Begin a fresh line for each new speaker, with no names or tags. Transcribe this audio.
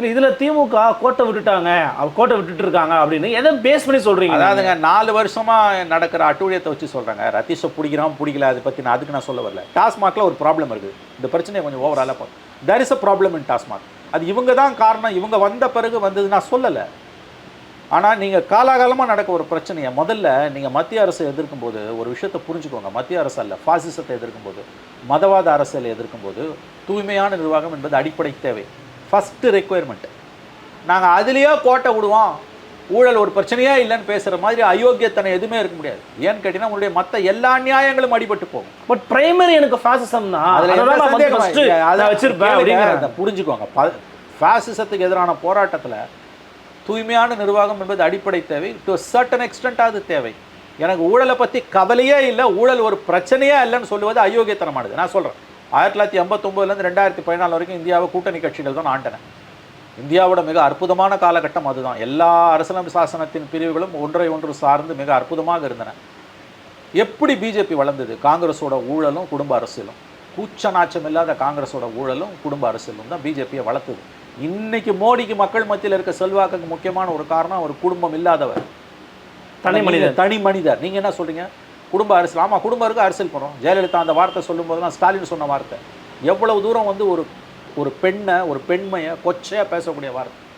இல்லை இதில் திமுக கோட்டை விட்டுட்டாங்க கோட்டை விட்டுட்டு இருக்காங்க அப்படின்னு எதை பேஸ் பண்ணி சொல்கிறீங்க?
அதாவதுங்க 4 வருஷமாக நடக்கிற அட்டூழியத்தை வச்சு சொல்கிறாங்க. ரத்தீஷை பிடிக்கல அதை பற்றி அதுக்கு நான் சொல்ல வரல. டாஸ்மாகில் ஒரு ப்ராப்ளம் இருக்குது. இந்த பிரச்சனையை கொஞ்சம் ஓவராலாக பார்க்கும். There is a problem in TASMAC. அது இவங்க தான் காரணம், இவங்க வந்த பிறகு வந்தது நான் சொல்லலை. ஆனால் நீங்கள் காலாகாலமாக நடக்க ஒரு பிரச்சனையை முதல்ல நீங்கள் மத்திய அரசை எதிர்க்கும்போது ஒரு விஷயத்தை புரிஞ்சுக்கோங்க. மத்திய அரசு அல்ல, ஃபாசிசத்தை எதிர்க்கும்போது, மதவாத அரசியலை எதிர்க்கும்போது தூய்மையான நிர்வாகம் என்பது அடிப்படை தேவை. First requirement. நாங்கள் அதுலேயே கோட்டை விடுவோம், ஊழல் ஒரு பிரச்சனையே இல்லைன்னு பேசுகிற மாதிரி அயோக்கியத்தனை எதுவுமே இருக்க முடியாது. ஏன்னு கேட்டிங்கன்னா உங்களுடைய மற்ற எல்லா நியாயங்களும் அடிபட்டு போகும்.
பட் பிரைமரி எனக்கு ஃபாசிசம் தான், அதை வச்சிருப்பேன்.
புரிஞ்சுக்கோங்க. ஃபாசிசத்துக்கு எதிரான போராட்டத்தில் தூய்மையான நிர்வாகம் என்பது அடிப்படை தேவை. டு சர்டன் எக்ஸ்டென்ட் அது தேவை. எனக்கு ஊழலை பற்றி கவலையே இல்லை, ஊழல் ஒரு பிரச்சனையே இல்லைன்னு சொல்லுவது அயோக்கியத்தனமானது. நான் சொல்கிறேன், 1989லேருந்து 2014 வரைக்கும் இந்தியாவை கூட்டணி கட்சிகள் தான் ஆண்டன. இந்தியாவோட மிக அற்புதமான காலகட்டம் அதுதான். எல்லா அரசியலமைப்பு சாசனத்தின் பிரிவுகளும் ஒன்றை ஒன்று சார்ந்து மிக அற்புதமாக இருந்தன. எப்படி பிஜேபி வளர்ந்தது? காங்கிரஸோட ஊழலும் குடும்ப அரசியலும், கூச்ச நாச்சம் இல்லாத காங்கிரஸோட ஊழலும் குடும்ப அரசியலும் தான் பிஜேபியை வளர்த்தது. இன்னைக்கு மோடிக்கு மக்கள் மத்தியில் இருக்க செல்வாக்குக்கு முக்கியமான ஒரு காரணம் ஒரு குடும்பம் இல்லாதவர், தனி மனிதர். நீங்கள் என்ன சொல்கிறீங்க? குடும்ப அரசியல். ஆமாம், குடும்பம் இருக்குது, அரசியல் பண்ணுறோம். ஜெயலலிதா அந்த வார்த்தை சொல்லும்போதெல்லாம் ஸ்டாலின் சொன்ன வார்த்தை எவ்வளவு தூரம் வந்து ஒரு பெண்ணை, ஒரு பெண்மையை கொச்சையாக பேசக்கூடிய வார்த்தை.